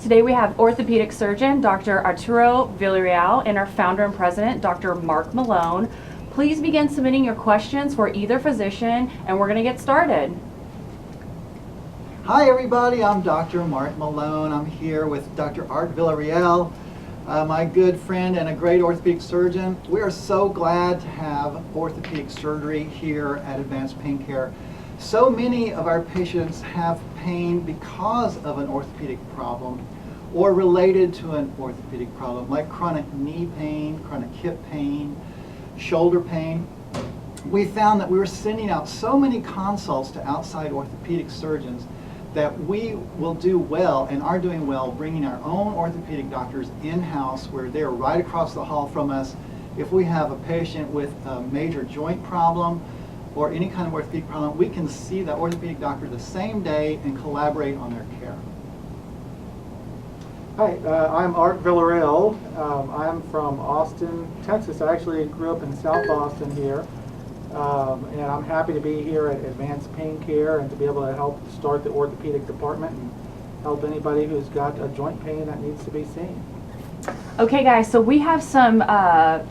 Today we have orthopedic surgeon Dr. Arturo Villarreal and our founder and president Dr. Mark Malone. Please begin submitting your questions for either physician and we're going to get started. Hi everybody, I'm Dr. Mark Malone. I'm here with Dr. Art Villarreal, my good friend and a great orthopedic surgeon. We are so glad to have orthopedic surgery here at Advanced Pain Care. So many of our patients have pain because of an orthopedic problem or related to an orthopedic problem, like chronic knee pain, chronic hip pain, shoulder pain. We found that we were sending out so many consults to outside orthopedic surgeons that we will do well and are doing well bringing our own orthopedic doctors in-house where they're right across the hall from us. If we have a patient with a major joint problem or any kind of orthopedic problem, we can see that orthopedic doctor the same day and collaborate on their care. Hi, I'm Art Villarreal. I'm from Austin, Texas. I actually grew up in South Austin here. And I'm happy to be here at Advanced Pain Care and to be able to help start the orthopedic department and help anybody who's got a joint pain that needs to be seen. Okay guys, so we have some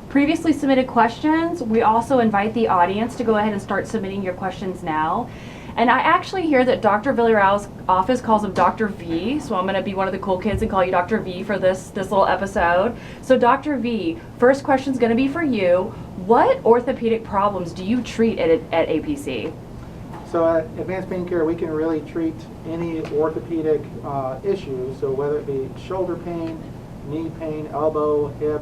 previously submitted questions. We also invite the audience to go ahead and start submitting your questions now. And I actually hear that Dr. Villarreal's office calls him Dr. V, so I'm going to be one of the cool kids and call you Dr. V for this little episode. So Dr. V, first question is going to be for you. What orthopedic problems do you treat at APC? So at Advanced Pain Care, we can really treat any orthopedic issues, so whether it be shoulder pain, knee pain, elbow, hip,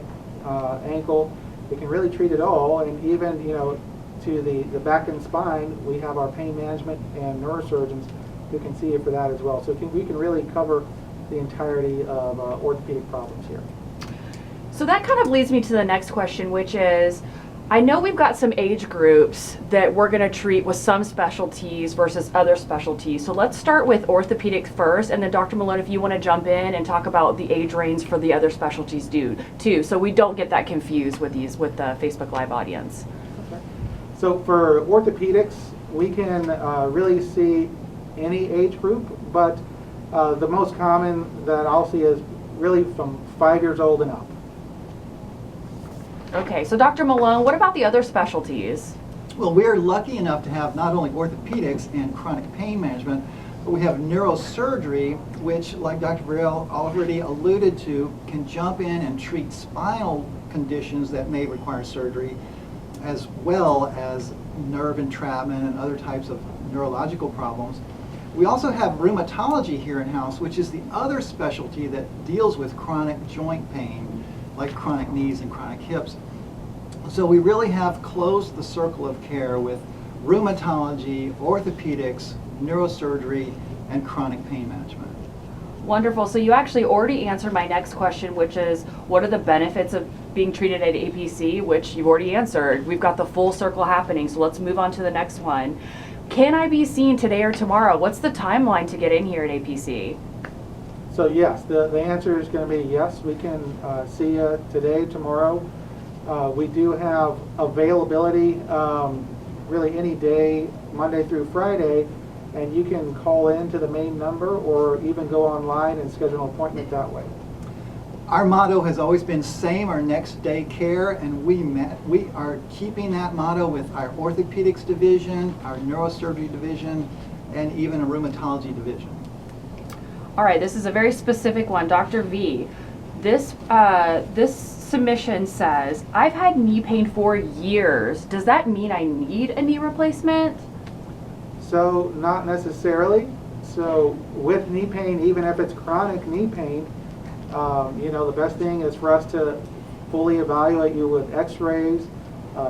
ankle, we can really treat it all, and even, to the back and spine, we have our pain management and neurosurgeons who can see you for that as well. So we can really cover the entirety of orthopedic problems here. So that kind of leads me to the next question, which is, I know we've got some age groups that we're going to treat with some specialties versus other specialties. So let's start with orthopedics first, and then Dr. Malone, if you want to jump in and talk about the age range for the other specialties too, so we don't get that confused with the Facebook Live audience. Okay. So for orthopedics, we can really see any age group, but the most common that I'll see is really from 5 years old and up. Okay, so Dr. Malone, what about the other specialties? Well, we're lucky enough to have not only orthopedics and chronic pain management, but we have neurosurgery, which, like Dr. Villarreal already alluded to, can jump in and treat spinal conditions that may require surgery, as well as nerve entrapment and other types of neurological problems. We also have rheumatology here in-house, which is the other specialty that deals with chronic joint pain, like chronic knees and chronic hips. So we really have closed the circle of care with rheumatology, orthopedics, neurosurgery, and chronic pain management. Wonderful. So you actually already answered my next question, which is, what are the benefits of being treated at APC, which you've already answered. We've got the full circle happening, so let's move on to the next one. Can I be seen today or tomorrow? What's the timeline to get in here at APC? So yes, the answer is going to be yes, we can see you today, tomorrow. We do have availability really any day, Monday through Friday, and you can call in to the main number or even go online and schedule an appointment that way. Our motto has always been same or next day care, and we are keeping that motto with our orthopedics division, our neurosurgery division, and even a rheumatology division. All right, this is a very specific one. Dr. V, this submission says, I've had knee pain for years. Does that mean I need a knee replacement? So not necessarily. So with knee pain, even if it's chronic knee pain, the best thing is for us to fully evaluate you with x-rays,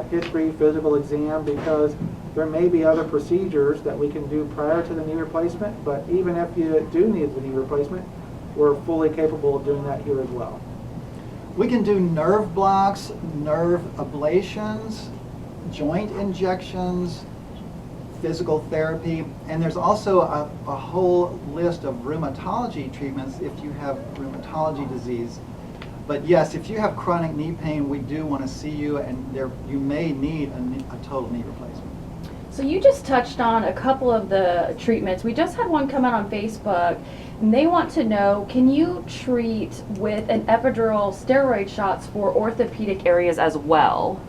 history, physical exam, because there may be other procedures that we can do prior to the knee replacement, but even if you do need the knee replacement, we're fully capable of doing that here as well. We can do nerve blocks, nerve ablations, joint injections, physical therapy, and there's also a whole list of rheumatology treatments if you have rheumatology disease. But yes, if you have chronic knee pain, we do want to see you, and you may need a total knee replacement. So you just touched on a couple of the treatments. We just had one come out on Facebook, and they want to know, can you treat with an epidural steroid shots for orthopedic areas as well?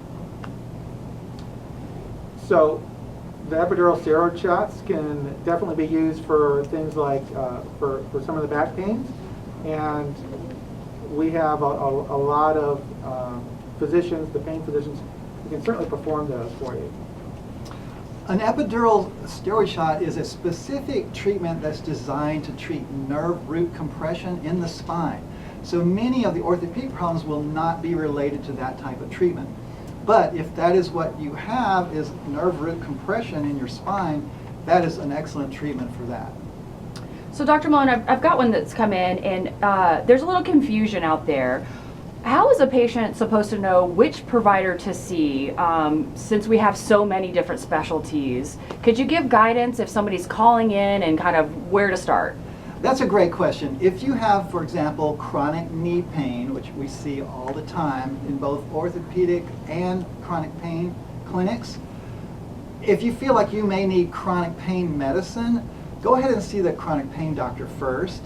So the epidural steroid shots can definitely be used for things like for some of the back pains, and we have a lot of physicians, the pain physicians, who can certainly perform those for you. An epidural steroid shot is a specific treatment that's designed to treat nerve root compression in the spine. So many of the orthopedic problems will not be related to that type of treatment. But if that is what you have, is nerve root compression in your spine, that is an excellent treatment for that. So Dr. Malone, I've got one that's come in, and there's a little confusion out there. How is a patient supposed to know which provider to see since we have so many different specialties? Could you give guidance if somebody's calling in and kind of where to start? That's a great question. If you have, for example, chronic knee pain, which we see all the time in both orthopedic and chronic pain clinics, if you feel like you may need chronic pain medicine, go ahead and see the chronic pain doctor first.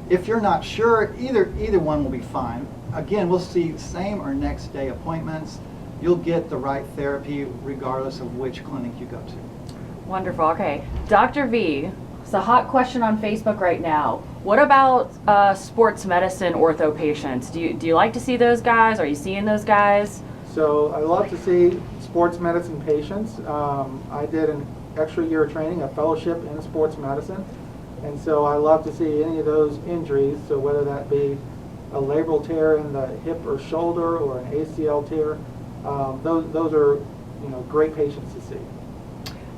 If you're not sure, either one will be fine. Again, we'll see same or next day appointments. You'll get the right therapy regardless of which clinic you go to. Wonderful. Okay. Dr. V, it's a hot question on Facebook right now. What about sports medicine ortho patients? Do you like to see those guys? Are you seeing those guys? So I love to see sports medicine patients. I did an extra year of training, a fellowship in sports medicine, and so I love to see any of those injuries. So whether that be a labral tear in the hip or shoulder or an ACL tear, those are great patients to see.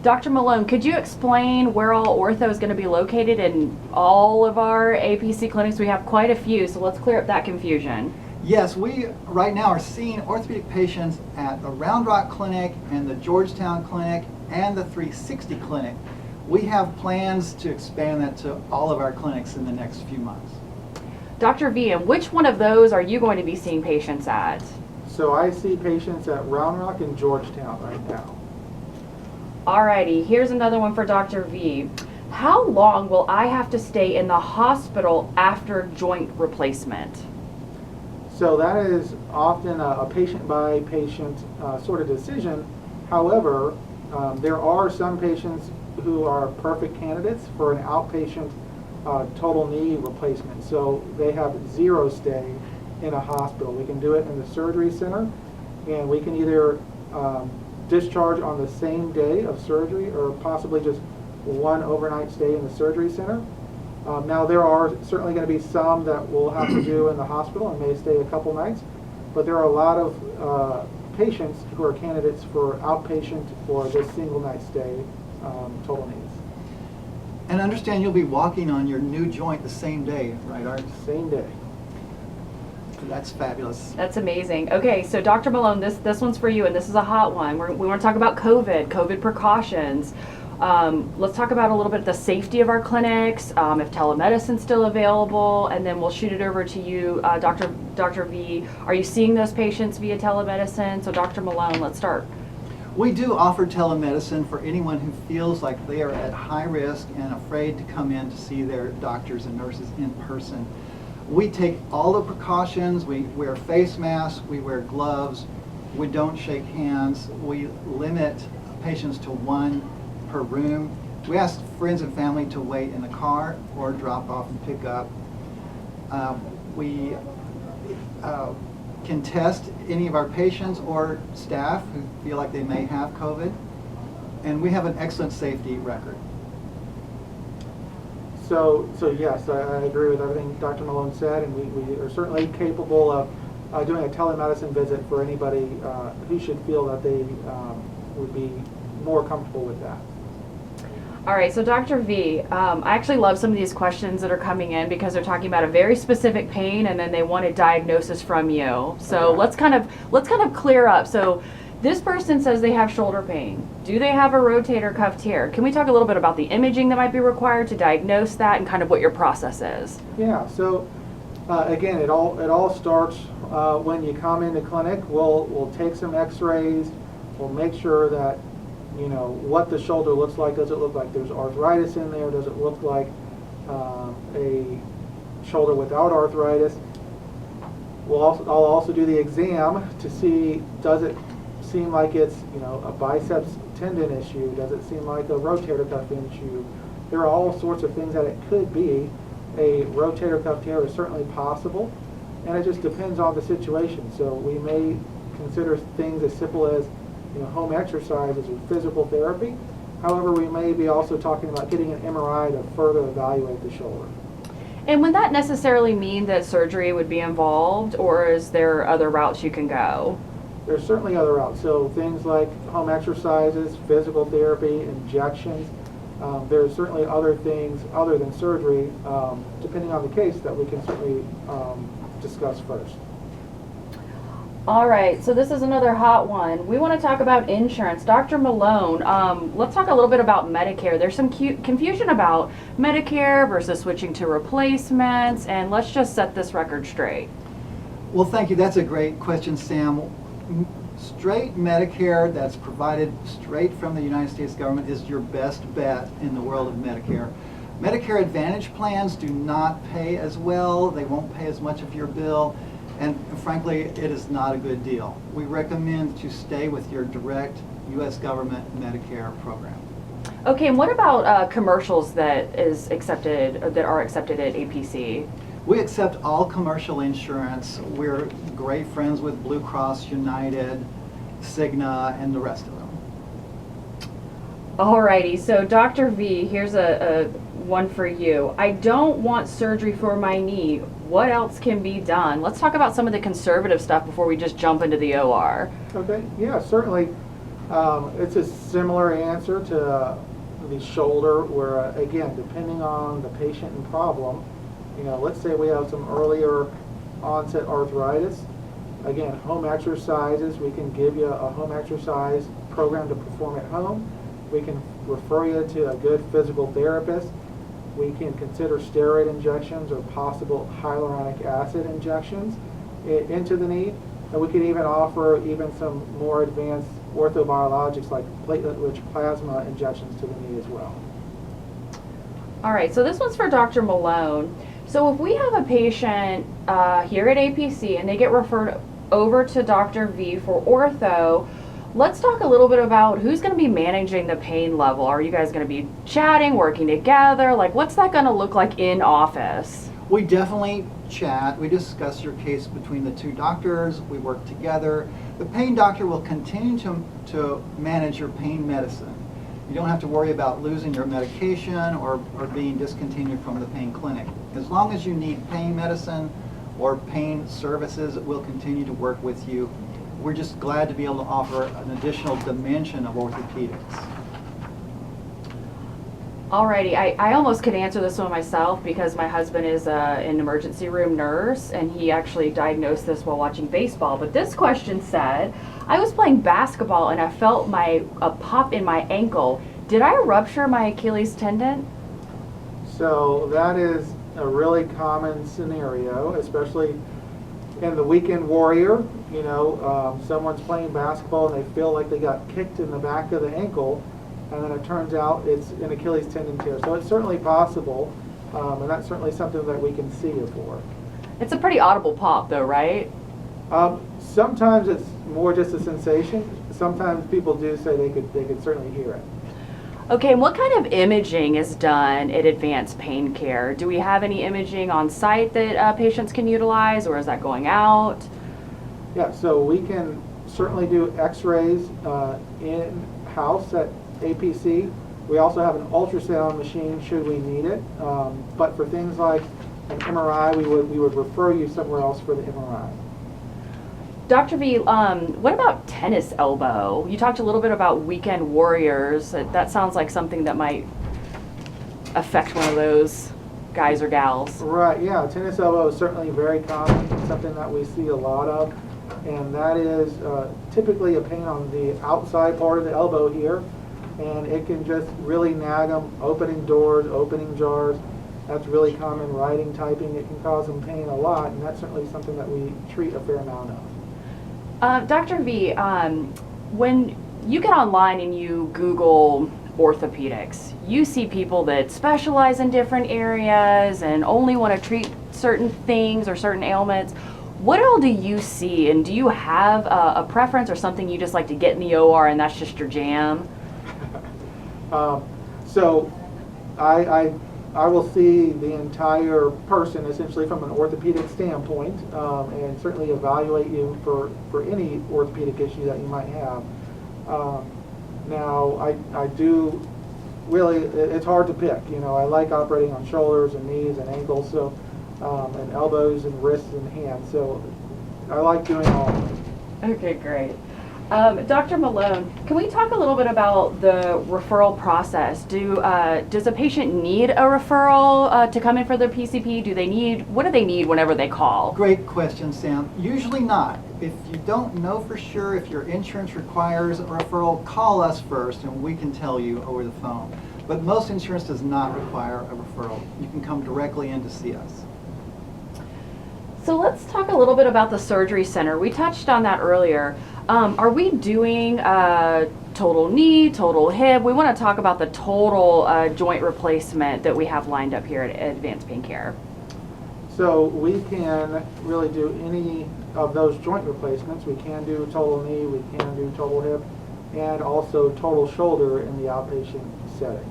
Dr. Malone, could you explain where all ortho is going to be located in all of our APC clinics? We have quite a few, so let's clear up that confusion. Yes, we right now are seeing orthopedic patients at the Round Rock Clinic and the Georgetown Clinic and the 360 Clinic. We have plans to expand that to all of our clinics in the next few months. Dr. V, and which one of those are you going to be seeing patients at? So I see patients at Round Rock and Georgetown right now. Alrighty, here's another one for Dr. V. How long will I have to stay in the hospital after joint replacement? So that is often a patient-by-patient sort of decision. However, there are some patients who are perfect candidates for an outpatient total knee replacement. So they have zero stay in a hospital. We can do it in the surgery center, and we can either discharge on the same day of surgery or possibly just one overnight stay in the surgery center. Now there are certainly going to be some that we'll have to do in the hospital and may stay a couple nights, but there are a lot of patients who are candidates for outpatient or this single night stay total knees. And understand you'll be walking on your new joint the same day, right, Art? Same day. That's fabulous. That's amazing. Okay, so Dr. Malone, this one's for you, and this is a hot one. We want to talk about COVID precautions. Let's talk about a little bit the safety of our clinics, if telemedicine's still available, and then we'll shoot it over to you, Dr. V. Are you seeing those patients via telemedicine? So Dr. Malone, let's start. We do offer telemedicine for anyone who feels like they are at high risk and afraid to come in to see their doctors and nurses in person. We take all the precautions. We wear face masks, we wear gloves, we don't shake hands, we limit patients to one per room. We ask friends and family to wait in the car or drop off and pick up. We can test any of our patients or staff who feel like they may have COVID, and we have an excellent safety record. So yes, I agree with everything Dr. Malone said, and we are certainly capable of doing a telemedicine visit for anybody who should feel that they would be more comfortable with that. All right, so Dr. V, I actually love some of these questions that are coming in because they're talking about a very specific pain and then they want a diagnosis from you. So Okay. let's kind of clear up. So this person says they have shoulder pain. Do they have a rotator cuff tear? Can we talk a little bit about the imaging that might be required to diagnose that and kind of what your process is? Yeah. So again, it all starts when you come into clinic. We'll take some X-rays. We'll make sure that you know, what the shoulder looks like. Does it look like there's arthritis in there? Does it look like a shoulder without arthritis? I'll also do the exam to see, does it seem like it's, you know, a biceps tendon issue? Does it seem like a rotator cuff issue? There are all sorts of things that it could be. A rotator cuff tear is certainly possible, and it just depends on the situation. So we may consider things as simple as, you know, home exercises or physical therapy. However, we may be also talking about getting an MRI to further evaluate the shoulder. And would that necessarily mean that surgery would be involved, or is there other routes you can go? There's certainly other routes. So things like home exercises, physical therapy, injections. There's certainly other things other than surgery, depending on the case, that we can certainly discuss first. All right, so this is another hot one. We want to talk about insurance. Dr. Malone, let's talk a little bit about Medicare. There's some confusion about Medicare versus switching to replacements, and let's just set this record straight. Well, thank you. That's a great question, Sam. Straight Medicare that's provided straight from the United States government is your best bet in the world of Medicare. Medicare Advantage plans do not pay as well. They won't pay as much of your bill. And frankly, it is not a good deal. We recommend that you stay with your direct U.S. government Medicare program. Okay, and what about commercials that are accepted at APC? We accept all commercial insurance. We're great friends with Blue Cross, United, Cigna, and the rest of them. Alrighty, so Dr. V, here's a one for you. I don't want surgery for my knee. What else can be done? Let's talk about some of the conservative stuff before we just jump into the OR. Okay, yeah, certainly. It's a similar answer to the shoulder, where again, depending on the patient and problem, you know, let's say we have some earlier onset arthritis. Again, home exercises, we can give you a home exercise program to perform at home. We can refer you to a good physical therapist. We can consider steroid injections or possible hyaluronic acid injections into the knee. And we could even offer some more advanced orthobiologics like platelet-rich plasma injections to the knee as well. All right, so this one's for Dr. Malone. So if we have a patient here at APC and they get referred over to Dr. V for ortho, let's talk a little bit about who's going to be managing the pain level. Are you guys going to be chatting, working together? Like, what's that going to look like in office? We definitely chat. We discuss your case between the two doctors. We work together. The pain doctor will continue to manage your pain medicine. You don't have to worry about losing your medication or being discontinued from the pain clinic. As long as you need pain medicine or pain services, we'll continue to work with you. We're just glad to be able to offer an additional dimension of orthopedics. Alrighty, I almost could answer this one myself because my husband is an emergency room nurse and he actually diagnosed this while watching baseball. But this question said, I was playing basketball and I felt a pop in my ankle. Did I rupture my Achilles tendon? So that is a really common scenario, especially in the weekend warrior. You know, someone's playing basketball and they feel like they got kicked in the back of the ankle, and then it turns out it's an Achilles tendon tear. So it's certainly possible, and that's certainly something that we can see you for. It's a pretty audible pop though, right? Sometimes it's more just a sensation. Sometimes people do say they could certainly hear it. Okay, and what kind of imaging is done at advanced pain care? Do we have any imaging on site that patients can utilize, or is that going out? Yeah, so we can certainly do x-rays in-house at APC. We also have an ultrasound machine should we need it. But for things like an MRI, we would refer you somewhere else for the MRI. Dr. V, what about tennis elbow? You talked a little bit about weekend warriors. That sounds like something that might affect one of those guys or gals. Right, yeah, tennis elbow is certainly very common. It's something that we see a lot of. And that is typically a pain on the outside part of the elbow here. And it can just really nag them, opening doors, opening jars. That's really common. Writing, typing, it can cause them pain a lot. And that's certainly something that we treat a fair amount of. Dr. V, when you get online and you Google orthopedics, you see people that specialize in different areas and only want to treat certain things or certain ailments. What all do you see, and do you have a preference or something you just like to get in the OR and that's just your jam? So I will see the entire person essentially from an orthopedic standpoint, and certainly evaluate you for any orthopedic issue that you might have. Now I do really, it's hard to pick. You know, I like operating on shoulders and knees and ankles, so and elbows and wrists and hands. So I like doing all of them. Okay, great. Dr. Malone, can we talk a little bit about the referral process? Does a patient need a referral to come in for their PCP? What do they need whenever they call? Great question, Sam. Usually not. If you don't know for sure if your insurance requires a referral, call us first and we can tell you over the phone. But most insurance does not require a referral. You can come directly in to see us. So let's talk a little bit about the surgery center. We touched on that earlier. Are we doing total knee, total hip? We want to talk about the total joint replacement that we have lined up here at Advanced Pain Care. So we can really do any of those joint replacements. We can do total knee, we can do total hip, and also total shoulder in the outpatient setting.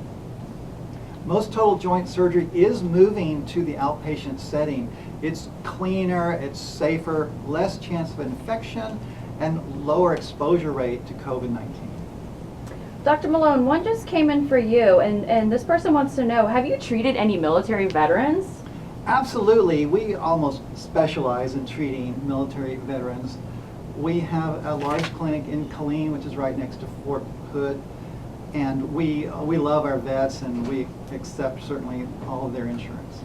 Most total joint surgery is moving to the outpatient setting. It's cleaner, it's safer, less chance of infection, and lower exposure rate to COVID-19. Dr. Malone, one just came in for you, and this person wants to know, have you treated any military veterans? Absolutely. We almost specialize in treating military veterans. We have a large clinic in Killeen, which is right next to Fort Hood, and we love our vets and we accept certainly all of their insurance.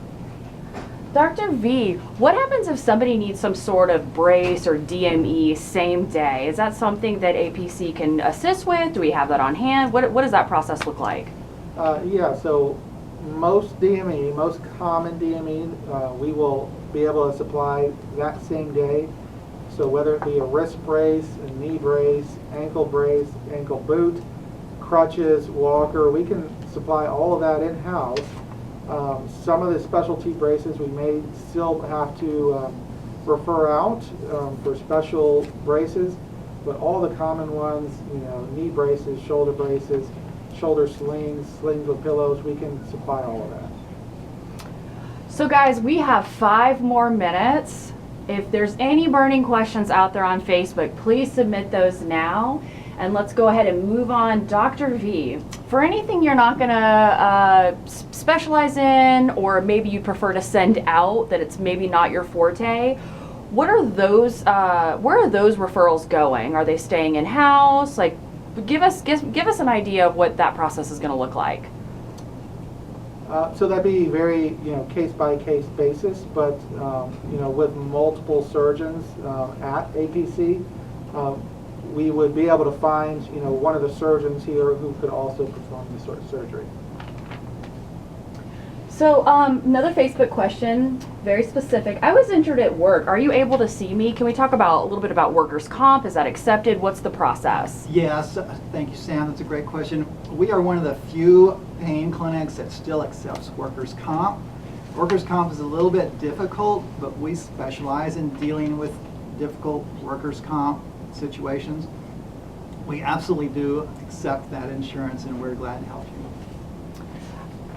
Dr. V, what happens if somebody needs some sort of brace or DME same day? Is that something that APC can assist with? Do we have that on hand? What does that process look like? Yeah, so most DME, most common DME, we will be able to supply that same day. So whether it be a wrist brace, a knee brace, ankle boot, crutches, walker, we can supply all of that in-house. Some of the specialty braces we may still have to refer out for special braces, but all the common ones, you know, knee braces, shoulder slings, slings with pillows, we can supply all of that. So guys, we have 5 more minutes. If there's any burning questions out there on Facebook, please submit those now. And let's go ahead and move on. Dr. V, for anything you're not going to specialize in, or maybe you prefer to send out, that it's maybe not your forte, what are those? Where are those referrals going? Are they staying in house? Like, give us an idea of what that process is going to look like. So that'd be very, case by case basis, but with multiple surgeons at APC. We would be able to find, one of the surgeons here who could also perform this sort of surgery. So another Facebook question, very specific. I was injured at work. Are you able to see me? Can we talk about a little bit about workers' comp? Is that accepted? What's the process? Yes, thank you, Sam. That's a great question. We are one of the few pain clinics that still accepts workers' comp. Workers' comp is a little bit difficult, but we specialize in dealing with difficult workers' comp situations. We absolutely do accept that insurance, and we're glad to help you.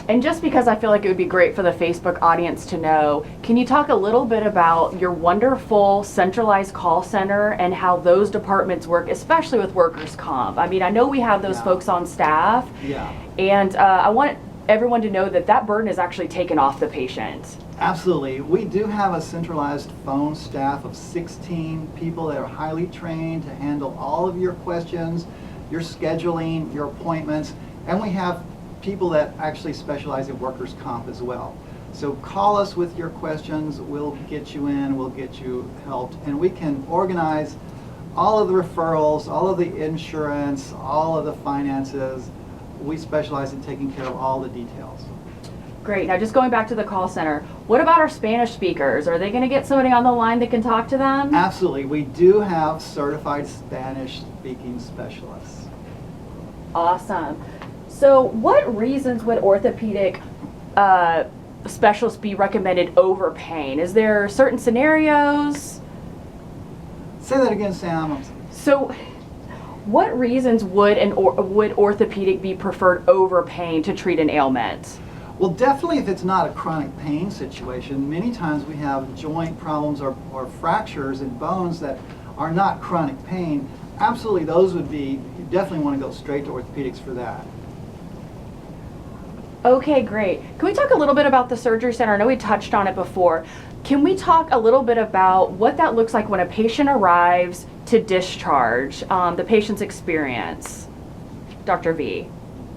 And just because I feel like it would be great for the Facebook audience to know, can you talk a little bit about your wonderful centralized call center and how those departments work, especially with workers' comp? I mean, I know we have those folks on staff, and I want everyone to know that that burden is actually taken off the patient. Absolutely. We do have a centralized phone staff of 16 people that are highly trained to handle all of your questions, your scheduling, your appointments, and we have people that actually specialize in workers' comp as well. So call us with your questions, we'll get you in, we'll get you helped, and we can organize all of the referrals, all of the insurance, all of the finances. We specialize in taking care of all the details. Great. Now just going back to the call center, what about our Spanish speakers? Are they going to get somebody on the line that can talk to them? Absolutely. We do have certified Spanish speaking specialists. Awesome. So what reasons would orthopedic specialists be recommended over pain? Is there certain scenarios? Say that again, Sam. So what reasons would would orthopedic be preferred over pain to treat an ailment? Well, definitely if it's not a chronic pain situation. Many times we have joint problems or fractures in bones that are not chronic pain. Absolutely, those would be, you definitely want to go straight to orthopedics for that. Okay, great. Can we talk a little bit about the surgery center? I know we touched on it before. Can we talk a little bit about what that looks like when a patient arrives to discharge, the patient's experience? Dr. V.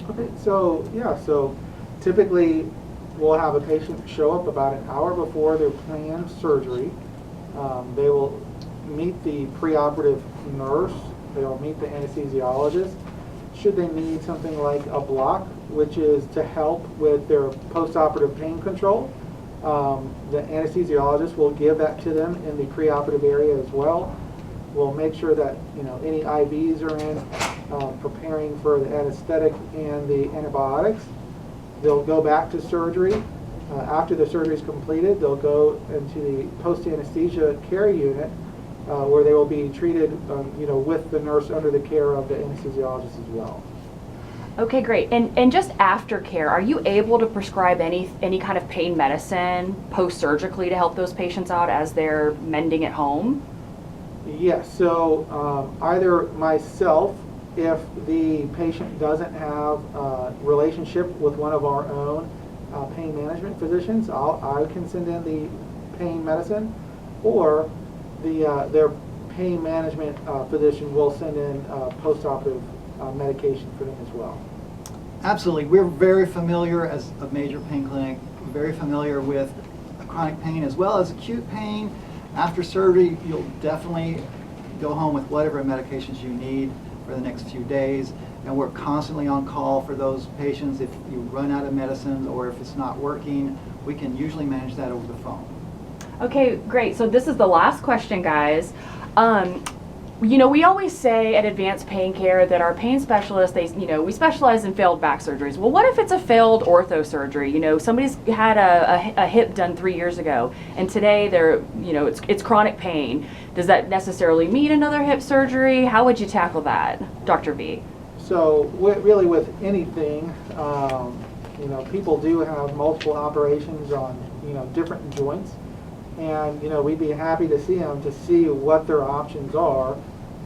Okay, so yeah, so typically we'll have a patient show up about an hour before their planned surgery. They will meet the preoperative nurse, they will meet the anesthesiologist. Should they need something like a block, which is to help with their postoperative pain control, the anesthesiologist will give that to them in the preoperative area as well. We'll make sure that any IVs are in, preparing for the anesthetic and the antibiotics. They'll go back to surgery. After the surgery is completed, they'll go into the post-anesthesia care unit where they will be treated with the nurse under the care of the anesthesiologist as well. Okay, great. And just aftercare, are you able to prescribe any kind of pain medicine post-surgically to help those patients out as they're mending at home? Yes, so either myself, if the patient doesn't have a relationship with one of our own pain management physicians, I can send in the pain medicine, or their pain management physician will send in post-operative medication for them as well. Absolutely. We're very familiar as a major pain clinic, very familiar with chronic pain as well as acute pain. After surgery, you'll definitely go home with whatever medications you need for the next few days. And we're constantly on call for those patients. If you run out of medicines or if it's not working, we can usually manage that over the phone. Okay, great. So this is the last question, guys. We always say at Advanced Pain Care that our pain specialists, we specialize in failed back surgeries. Well, what if it's a failed ortho surgery? Somebody's had a hip done 3 years ago, and today it's chronic pain. Does that necessarily mean another hip surgery? How would you tackle that, Dr. V? So really with anything, people do have multiple operations on different joints. And we'd be happy to see them to see what their options are,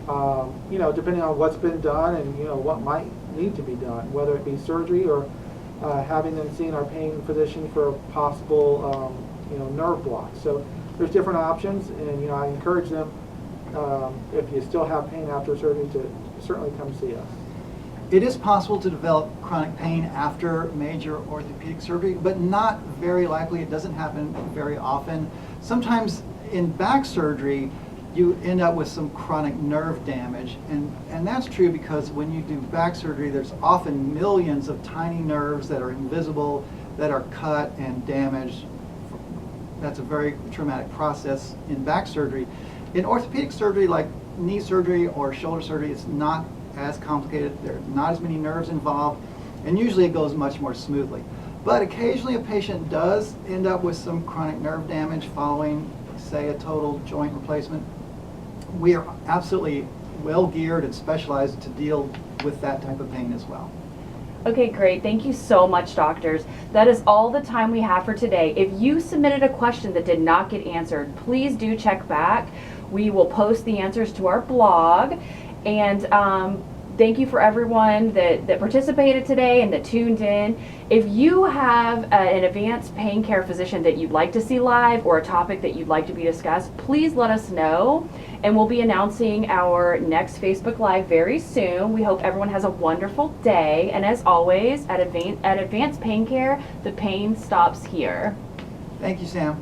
depending on what's been done and what might need to be done, whether it be surgery or having them see our pain physician for a possible nerve block. So there's different options, and I encourage them, if you still have pain after surgery, to certainly come see us. It is possible to develop chronic pain after major orthopedic surgery, but not very likely. It doesn't happen very often. Sometimes in back surgery, you end up with some chronic nerve damage, and that's true because when you do back surgery, there's often millions of tiny nerves that are invisible, that are cut and damaged. That's a very traumatic process in back surgery. In orthopedic surgery, like knee surgery or shoulder surgery, it's not as complicated. There are not as many nerves involved, and usually it goes much more smoothly. But occasionally a patient does end up with some chronic nerve damage following, say, a total joint replacement. We are absolutely well geared and specialized to deal with that type of pain as well. Okay, great. Thank you so much, doctors. That is all the time we have for today. If you submitted a question that did not get answered, please do check back. We will post the answers to our blog. And thank you for everyone that participated today and that tuned in. If you have an advanced pain care physician that you'd like to see live or a topic that you'd like to be discussed, please let us know. And we'll be announcing our next Facebook Live very soon. We hope everyone has a wonderful day. And as always, at Advanced Pain Care, the pain stops here. Thank you, Sam.